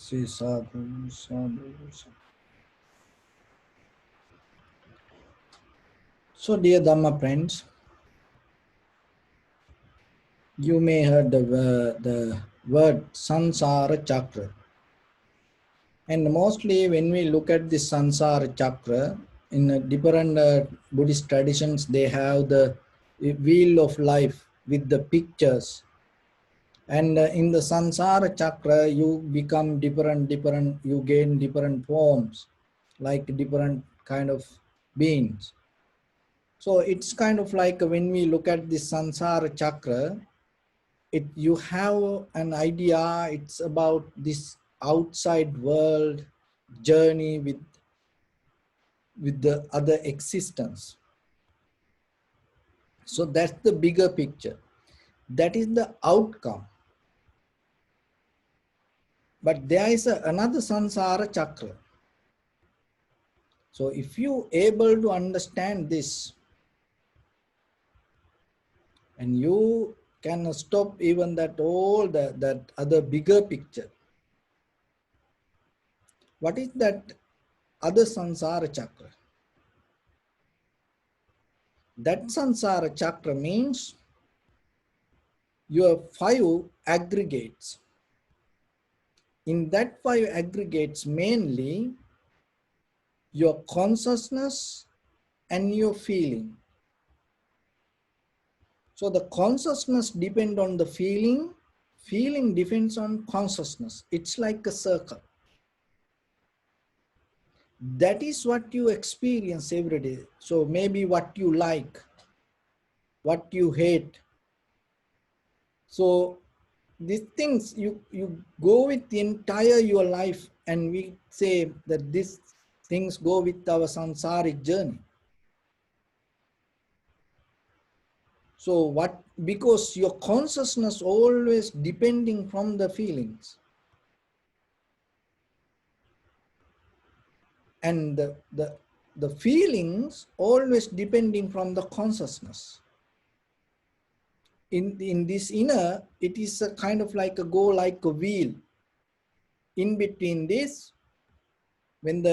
Say sadhu, sadhu, sadhu. So, dear Dhamma friends, you may heard the word Samsara chakra. And mostly when we look at the Samsara chakra, in different Buddhist traditions, they have the wheel of life with the pictures. And in the Samsara chakra, you become different, you gain different forms, like different kind of beings. So it's kind of like when we look at the Samsara chakra, you have an idea, it's about this outside world journey with the other existence. So that's the bigger picture. That is the outcome. But there is another Samsara chakra. So if you able to understand this, and you can stop even that that other bigger picture. What is that other Samsara chakra? That Samsara chakra means your 5 aggregates. In that 5 aggregates, mainly your consciousness and your feeling. So the consciousness depends on the feeling, feeling depends on consciousness. It's like a circle. That is what you experience every day. So maybe what you like, what you hate. So these things you go with the entire your life, and we say that these things go with our samsaric journey. So what, because your consciousness always depending from the feelings, and the feelings always depending from the consciousness. In this inner, it is a kind of like a go like a wheel. In between this, when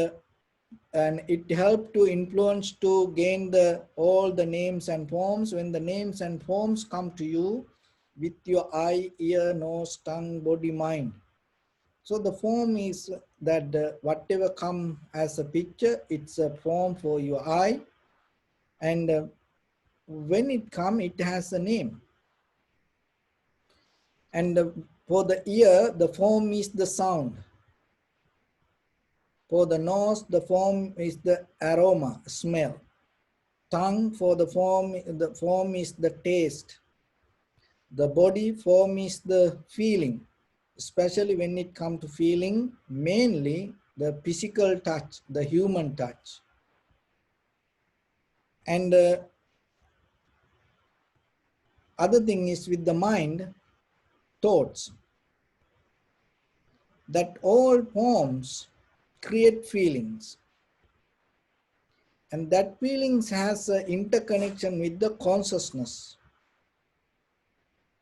and it helped to influence to gain all the names and forms. When the names and forms come to you with your eye, ear, nose, tongue, body, mind. So the form is that whatever come as a picture, it's a form for your eye, and when it come, it has a name. And for the ear, the form is the sound. For the nose, the form is the aroma, smell. Tongue, for the form is the taste. The body form is the feeling, especially when it comes to feeling, mainly the physical touch, the human touch. And other thing is with the mind, thoughts. That all forms create feelings. And that feelings has an interconnection with the consciousness.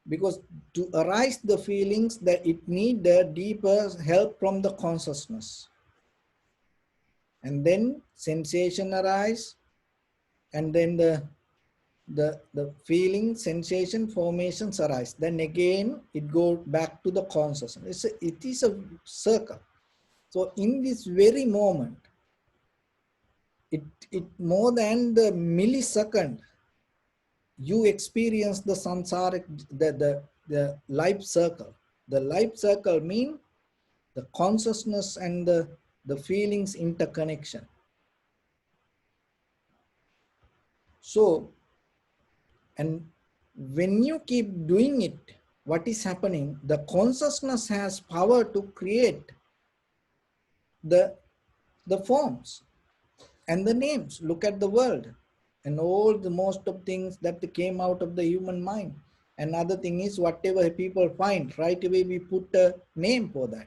Because to arise the feelings, that it need a deeper help from the consciousness. And then sensation arise, and then the feeling, sensation, formations arise. Then again, it goes back to the consciousness. It is a circle. So in this very moment, it more than the millisecond, you experience the samsaric, the life circle. The life circle means the consciousness and the feelings interconnection. So, and when you keep doing it, what is happening? The consciousness has power to create the forms and the names. Look at the world and all the most of things that came out of the human mind. Another thing is, whatever people find, right away we put a name for that.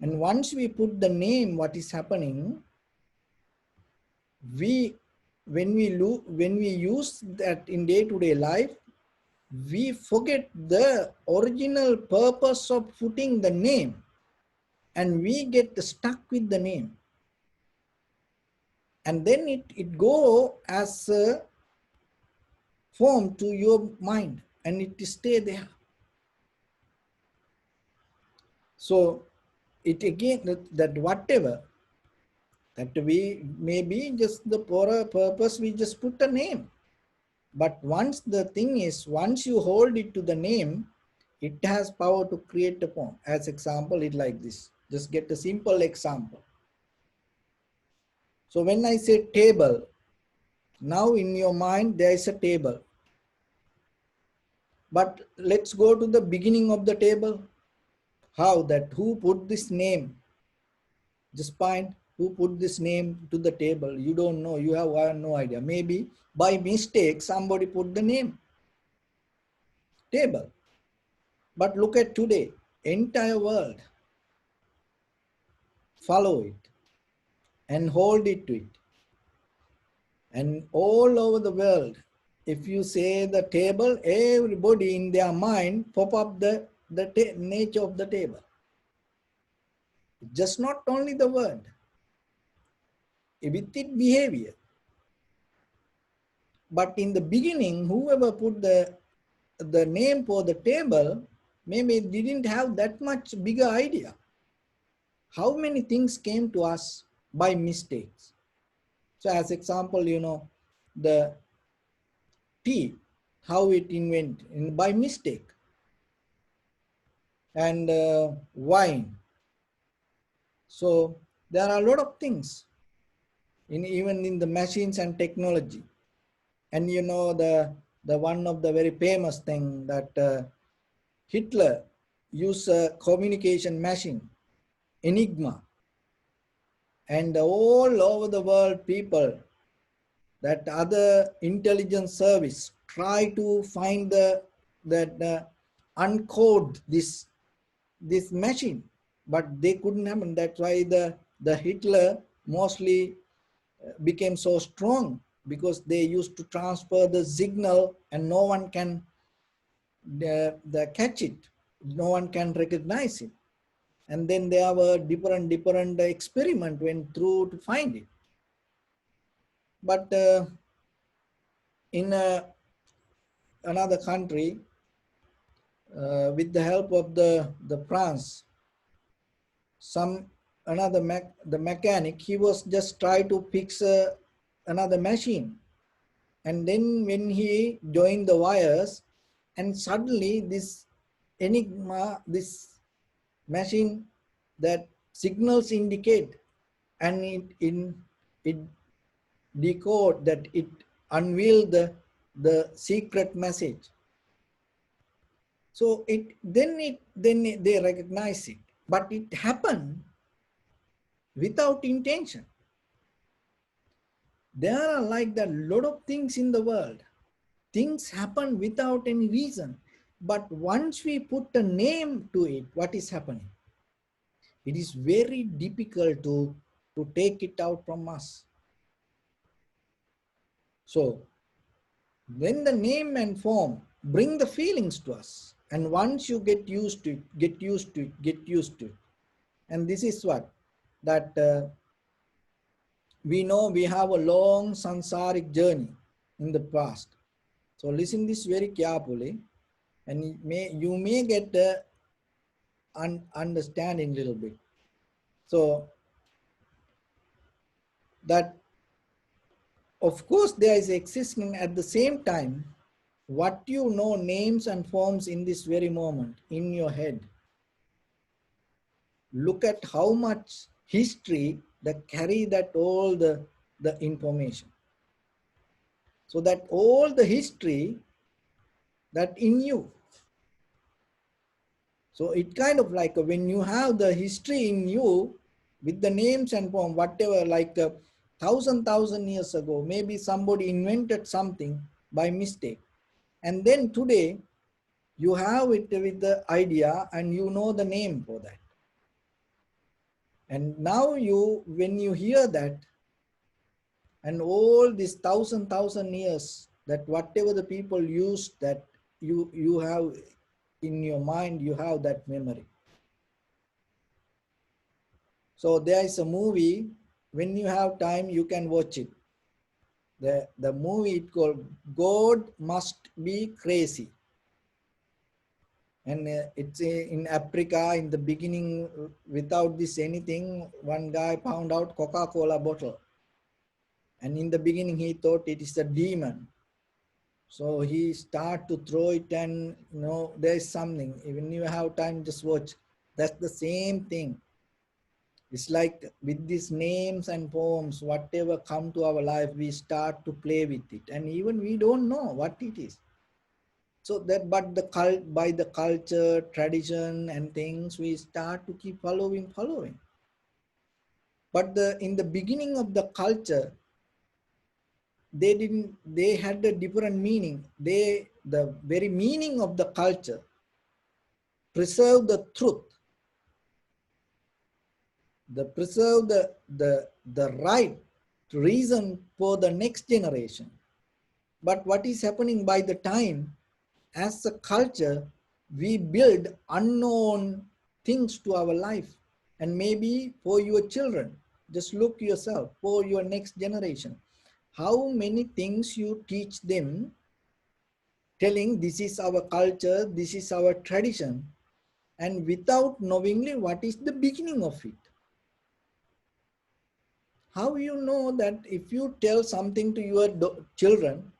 And once we put the name, what is happening? When we use that in day-to-day life, we forget the original purpose of putting the name. and we get stuck with the name, and then it go as a form to your mind and it stay there. So it again that whatever that we maybe just the for a purpose we just put a name, but once the thing is, once you hold it to the name, it has power to create a form. As example, it like this, just get a simple example. So when I say table, now in your mind there is a table, but let's go to the beginning of the table. How that, who put this name? Just point, who put this name to the table? You don't know, you have no idea. Maybe by mistake somebody put the name table. But look at today, entire world follow it and hold it to it. And all over the world, if you say the table, everybody in their mind pop up the nature of the table. Just not only the word, with its behavior. But in the beginning, whoever put the name for the table, maybe didn't have that much bigger idea. How many things came to us by mistakes? So as example, the tea, how it invented by mistake, and wine. So there are a lot of things even in the machines and technology. And the one of the very famous thing that Hitler used a communication machine, Enigma, and all over the world people, that other intelligence service try to find that uncode this machine, but they couldn't happen. That's why the Hitler mostly became so strong, because they used to transfer the signal and no one can catch it, no one can recognize it. And then there were different experiment went through to find it. But in another country, with the help of the France, some another the mechanic, he was just try to fix another machine, and then when he joined the wires, and suddenly this Enigma, this machine, that signals indicate, and it decode, that it unveil the secret message. So they recognize it, but it happened without intention. There are like that lot of things in the world. Things happen without any reason. But once we put a name to it, what is happening? It is very difficult to take it out from us. So when the name and form bring the feelings to us, and once you get used to it, get used to it, get used to it. And this is what, that we know we have a long samsaric journey in the past. So listen this very carefully, and you may get the understanding little bit. So that, of course, there is existing at the same time what you know, names and forms in this very moment in your head. Look at how much history that carry that all the information. So that all the history that in you. So it kind of like when you have the history in you with the names and form, whatever, like thousand years ago, maybe somebody invented something by mistake. And then today you have it with the idea and you know the name for that. And now when you hear that, and all these thousand years, that whatever the people use, that you have in your mind, you have that memory. So there is a movie, when you have time you can watch it. The movie it called God Must Be Crazy. And it's in Africa. In the beginning, without this anything, one guy found out Coca-Cola bottle, and in the beginning he thought it is a demon. So he start to throw it, and there is something. When you have time, just watch. That's the same thing. It's like with these names and poems, whatever come to our life, we start to play with it, and even we don't know what it is. So that, but by the culture, tradition, and things, we start to keep following. But in the beginning of the culture, they had a different meaning. The very meaning of the culture preserve the truth, preserve the right to reason for the next generation. But what is happening by the time, as a culture, we build unknown things to our life, and maybe for your children. Just look yourself, for your next generation, how many things you teach them, telling this is our culture, this is our tradition, and without knowingly what is the beginning of it. How you know that if you tell something to your children,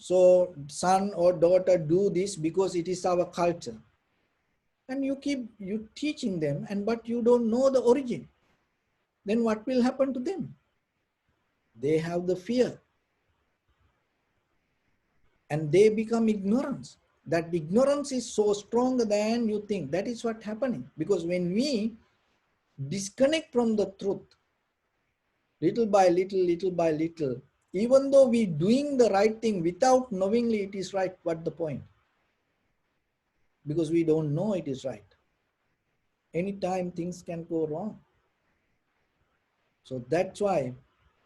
so son or daughter, do this because it is our culture, and you teaching them, and but you don't know the origin, then what will happen to them? They have the fear, and they become ignorance. That ignorance is so stronger than you think. That is what happening, because when we disconnect from the truth, little by little, even though we doing the right thing without knowingly it is right, what the point? Because we don't know it is right. Anytime things can go wrong. So that's why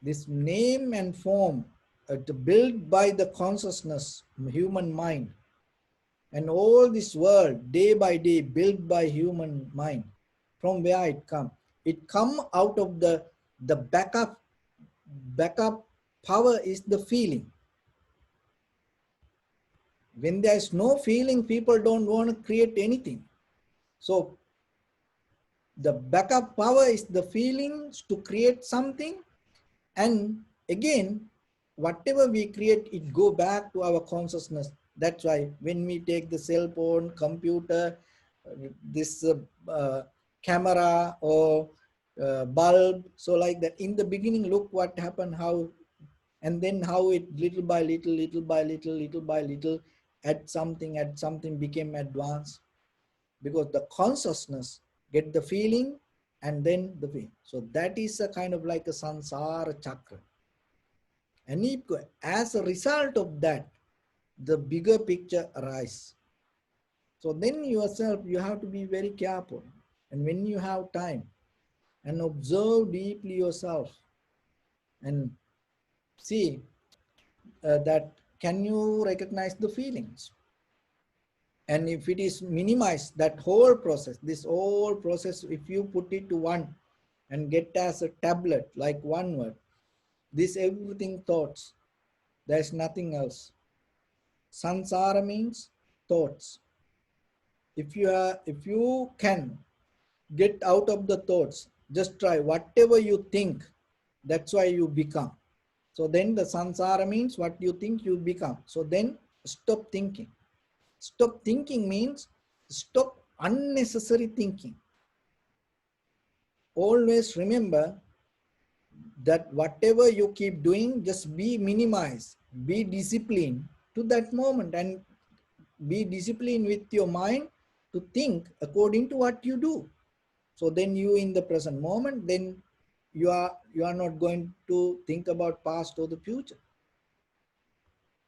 this name and form, built by the consciousness, human mind, and all this world day by day built by human mind. From where it come? It come out of the backup power is the feeling. When there is no feeling, people don't want to create anything. So the backup power is the feelings to create something, and again, whatever we create, it go back to our consciousness. That's why when we take the cell phone, computer, this camera or bulb, so like that, in the beginning, look what happened, how, and then how it little by little by little, at something became advanced, because the consciousness get the feeling, and then the feeling. So that is a kind of like a samsara chakra. And as a result of that, the bigger picture arises. So then yourself, you have to be very careful. And when you have time, and observe deeply yourself, and see that can you recognize the feelings? And if it is minimized, that whole process, this whole process, if you put it to one and get as a tablet, like one word, this everything thoughts, there's nothing else. Samsara means thoughts. If you can get out of the thoughts, just try whatever you think, that's why you become. So then the samsara means what you think you become. So then stop thinking. Stop thinking means stop unnecessary thinking. Always remember that whatever you keep doing, just be minimized, be disciplined to that moment, and be disciplined with your mind to think according to what you do. So then you in the present moment, then you are not going to think about past or the future.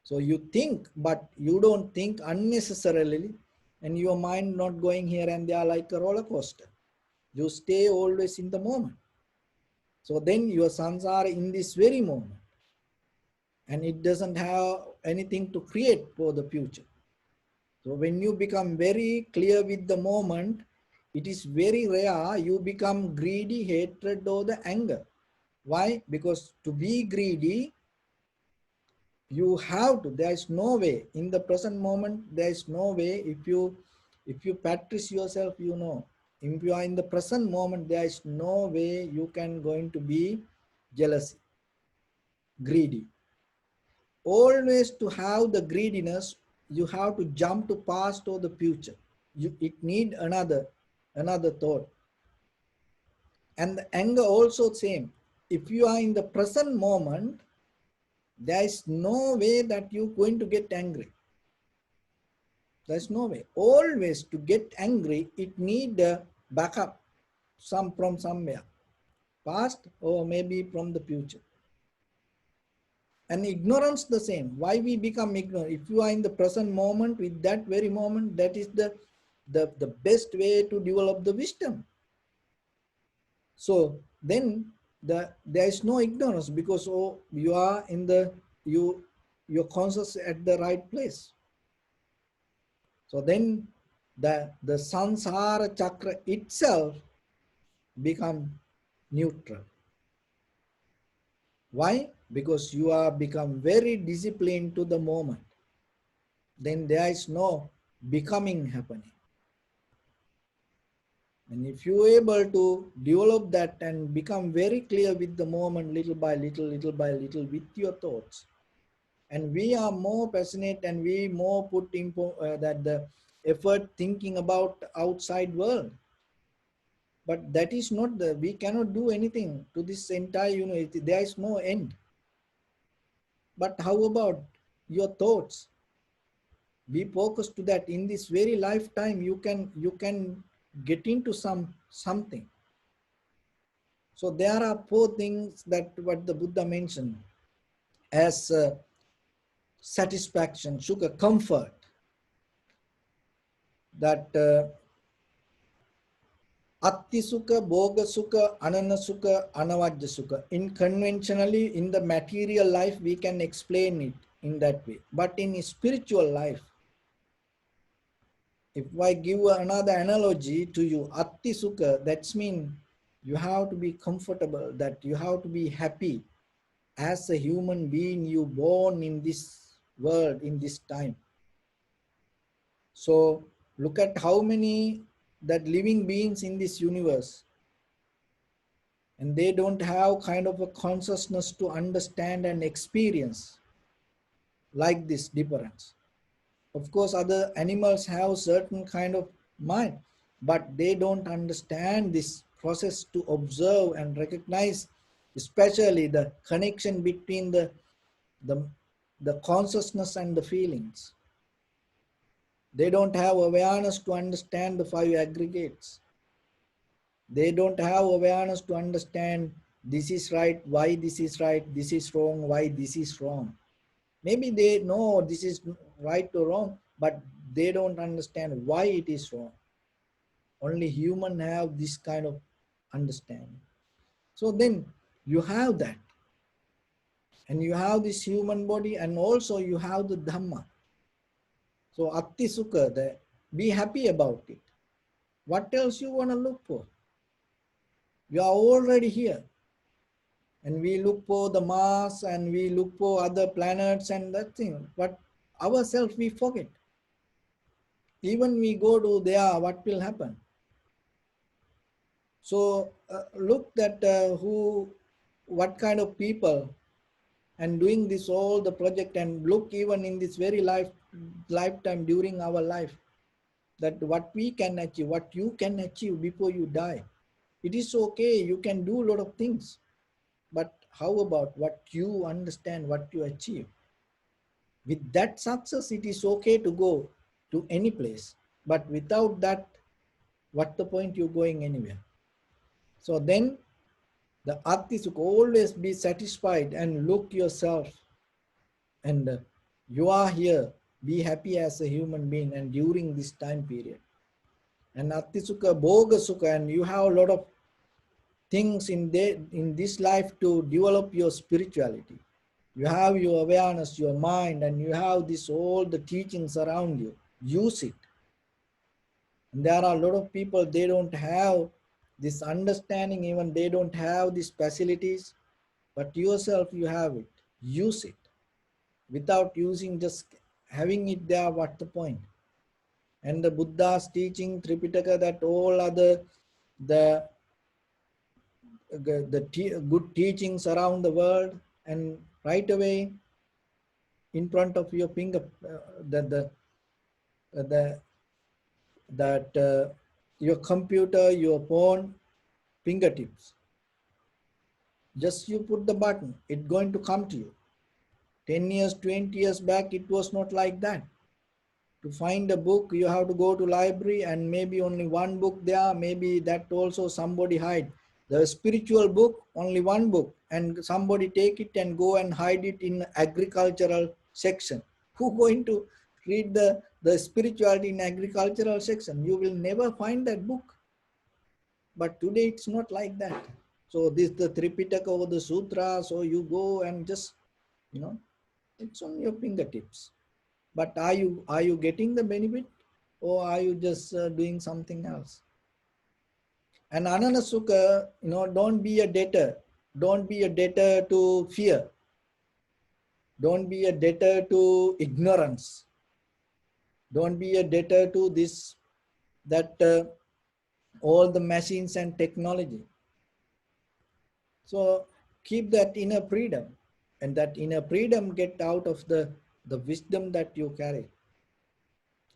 So you think, but you don't think unnecessarily, and your mind not going here and there like a roller coaster. You stay always in the moment. So then your samsara in this very moment, and it doesn't have anything to create for the future. So when you become very clear with the moment, It is very rare you become greedy, hatred, or the anger. Why? Because to be greedy, you have to. There is no way in the present moment. There is no way. If you practice yourself, you know. If you are in the present moment, there is no way you can going to be jealousy, greedy. Always to have the greediness, you have to jump to past or the future. It need another thought. And the anger also same. If you are in the present moment, there is no way that you're going to get angry. There's no way. Always to get angry, it need a backup from somewhere, past or maybe from the future. And ignorance the same. Why we become ignorant? If you are in the present moment, with that very moment, that is the best way to develop the wisdom. So then there is no ignorance, because you are in you're conscious at the right place. So then the samsara chakra itself become neutral. Why? Because you are become very disciplined to the moment. Then there is no becoming happening. And if you are able to develop that and become very clear with the moment, little by little, little by little, with your thoughts, and we are more passionate and we more put that the effort thinking about outside world. But that is not we cannot do anything to this entire, there is no end. But how about your thoughts? Be focused to that. In this very lifetime, you can get into something. So there are four things that what the Buddha mentioned as satisfaction, sukha, comfort. That atti sukha, bhoga sukha, anana sukha, anavajja sukha. In conventionally, in the material life, we can explain it in that way. But in spiritual life, if I give another analogy to you, atti sukha, that's mean you have to be comfortable, that you have to be happy as a human being, you born in this world, in this time. So look at how many that living beings in this universe, and they don't have kind of a consciousness to understand and experience like this difference. Of course, other animals have certain kind of mind, but they don't understand this process to observe and recognize, especially the connection between the, the consciousness and the feelings. They don't have awareness to understand the five aggregates. They don't have awareness to understand this is right, why this is right, this is wrong, why this is wrong. Maybe they know this is right or wrong, but they don't understand why it is wrong. Only humans have this kind of understanding. So then you have that. And you have this human body, and also you have the Dharma. So Atti Sukha, be happy about it. What else you want to look for? You are already here. And we look for the Mars and we look for other planets and that thing. But ourselves we forget. Even we go to there, what will happen? So look that what kind of people and doing this all the project, and look even in this very lifetime during our life, that what we can achieve, what you can achieve before you die. It is okay, you can do a lot of things, but how about what you understand, what you achieve? With that success, it is okay to go to any place, but without that, what the point you going anywhere? So then the artist should always be satisfied and look yourself, and you are here, be happy as a human being and during this time period. And atti sukha, bhoga sukha, and you have a lot of things in this life to develop your spirituality. You have your awareness, your mind, and you have this all the teachings around you. Use it. And there are a lot of people, they don't have this understanding, even they don't have these facilities, but yourself you have it. Use it. Without using, just having it there, what's the point? And the Buddha's teaching, Tripitaka, that all other the good teachings around the world, and right away in front of your finger, the that your computer, your phone, fingertips. Just you put the button, it's going to come to you. 10 years, 20 years back, it was not like that. To find a book, you have to go to library, and maybe only one book there, maybe that also somebody hide. The spiritual book, only one book, and somebody take it and go and hide it in agricultural section. Who going to read the spirituality in agricultural section? You will never find that book. But today it's not like that. So this the Tripitaka or the Sutra, so you go and just, it's on your fingertips. But are you getting the benefit, or are you just doing something else? And Ananasukha, don't be a debtor. Don't be a debtor to fear. Don't be a debtor to ignorance. Don't be a debtor to this, that all the machines and technology. So keep that inner freedom, and that inner freedom get out of the wisdom that you carry.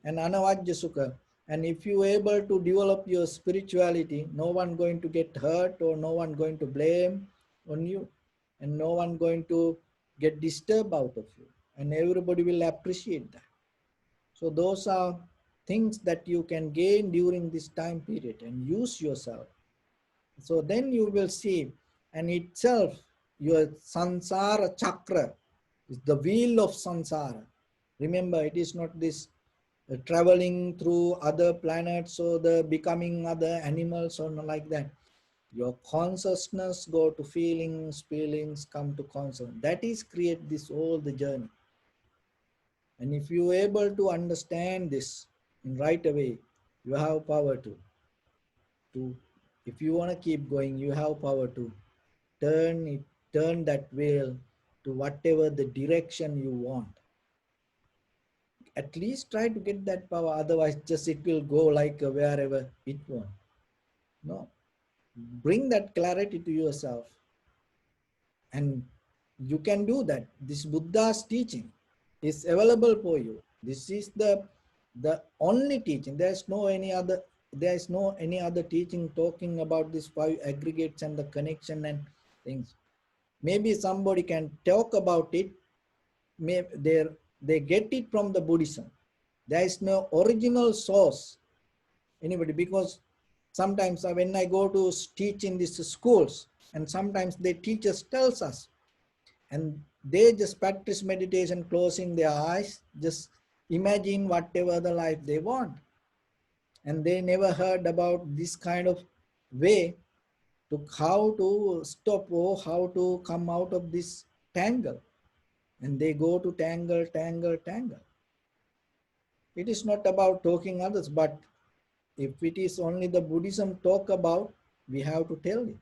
And Anavajya Sukha. And if you are able to develop your spirituality, no one going to get hurt, or no one going to blame on you, and no one going to get disturbed out of you, and everybody will appreciate that. So those are things that you can gain during this time period, and use yourself. So then you will see, and itself, your Samsara chakra is the wheel of Samsara. Remember, it is not this traveling through other planets, or the becoming other animals, or not like that. Your consciousness go to feelings, feelings come to consciousness. That is create this all the journey. And if you are able to understand this in right away, you have power to if you want to keep going, you have power to turn that wheel to whatever the direction you want. At least try to get that power, otherwise just it will go like wherever it wants. No, bring that clarity to yourself, and you can do that. This Buddha's teaching is available for you. This is the only teaching. There is no any other teaching talking about these five aggregates and the connection and things. Maybe somebody can talk about it. They get it from the Buddhism. There is no original source anybody, because sometimes when I go to teach in these schools, and sometimes the teachers tells us, and they just practice meditation, closing their eyes, just imagine whatever the life they want, and they never heard about this kind of way to how to stop, or how to come out of this tangle, and they go to tangle. It is not about talking others, but if it is only the Buddhism talk about, we have to tell it.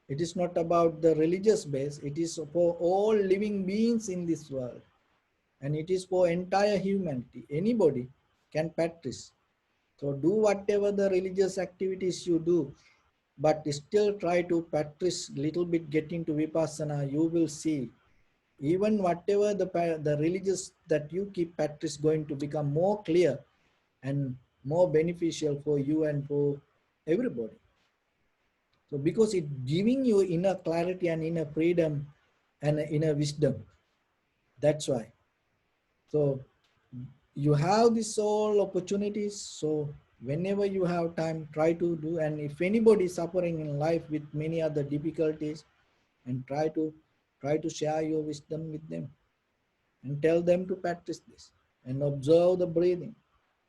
It is not about the religious base. It is for all living beings in this world. And it is for entire humanity. Anybody can practice. So do whatever the religious activities you do, but still try to practice little bit, get into Vipassana. You will see, even whatever the religious that you keep practice going to become more clear and more beneficial for you and for everybody. So because it giving you inner clarity and inner freedom and inner wisdom. That's why. So you have this all opportunities. So whenever you have time, try to do. And if anybody is suffering in life with many other difficulties, and try to share your wisdom with them, and tell them to practice this, and observe the breathing,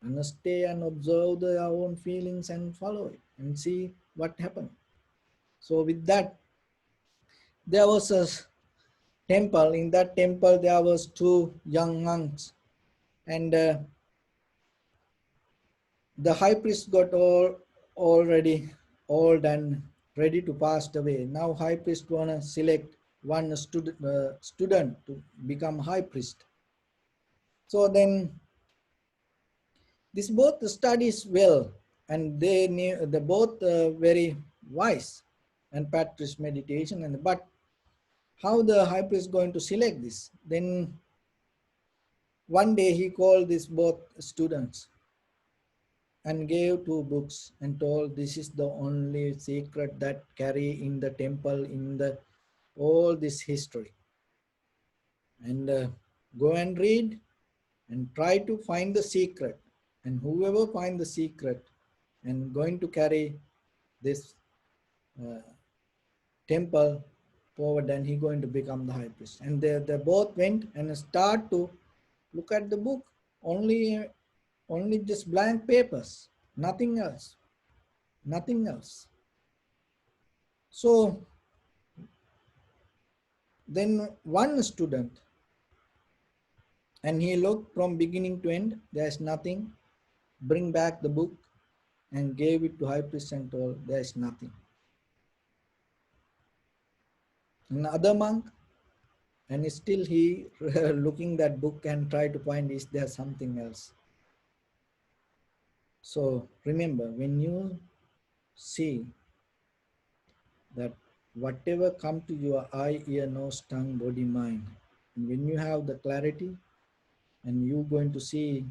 and stay and observe their own feelings, and follow it, and see what happens. So with that, there was a temple. In that temple, there was two young monks, and The high priest got already old and ready to pass away. Now high priest wanna select one student to become high priest. So then this both studies well, and they both very wise and practice meditation. And but how the high priest going to select this? Then one day he called these both students and gave two books and told this is the only secret that carry in the temple in the all this history, and go and read and try to find the secret, and whoever find the secret and going to carry this uh, temple forward, and he going to become the high priest. And they both went and start to look at the book, only just blank papers, nothing else, nothing else. So then one student, and he looked from beginning to end, there's nothing, bring back the book and gave it to high priest and told there's nothing. Another monk, and still he looking that book and try to find is there something else. So remember, when you see that whatever come to your eye, ear, nose, tongue, body, mind, and when you have the clarity and you going to see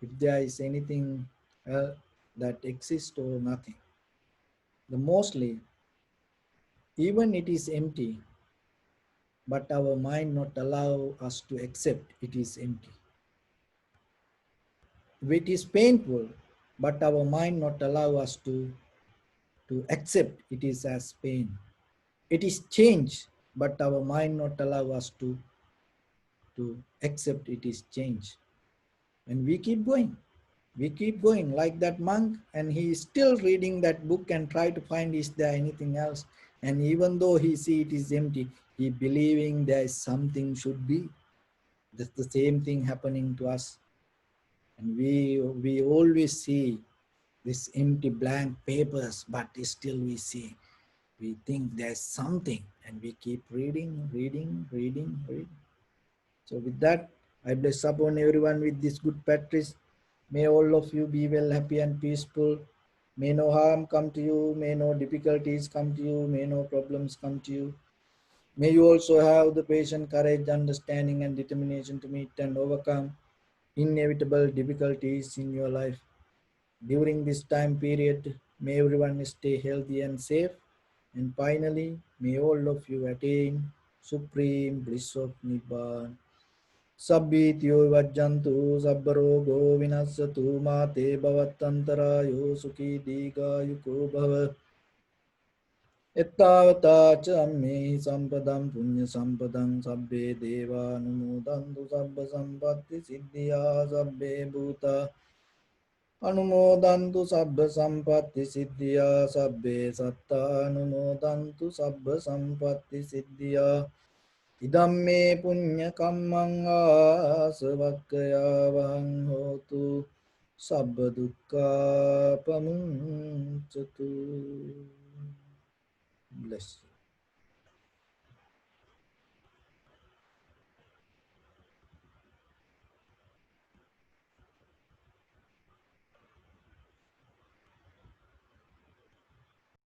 if there is anything that exists or nothing, the mostly even it is empty, but our mind not allow us to accept it is empty. It is painful, but our mind not allow us to accept it is as pain. It is change, but our mind not allow us to accept it is change. And we keep going. We keep going like that monk, and he is still reading that book and try to find is there anything else. And even though he see it is empty, he believing there is something should be. That's the same thing happening to us. And we always see this empty blank papers, but still we think there's something, and we keep reading, reading, reading, reading. So with that, I bless upon everyone with this good practice. May all of you be well, happy and peaceful. May no harm come to you. May no difficulties come to you. May no problems come to you. May you also have the patience, courage, understanding, and determination to meet and overcome inevitable difficulties in your life. During this time period, may everyone stay healthy and safe. And finally, may all of you attain supreme bliss of Nibbana. Sabbityo vajjantu sabbarogo vinasatu mate bhavattantarayo sukhi digayuko bhava. Ettavata cha amme sampadam punya sampadam sabbe deva anumodantu sabba sampatti siddhya sabbe bhuta anumodantu sabba sampatti siddhya sabbe satta anumodantu sabba sampatti siddhya. Idamme punya kammang asavakkaya vahang hotu sabba dukkha pamuncatu. Bless you.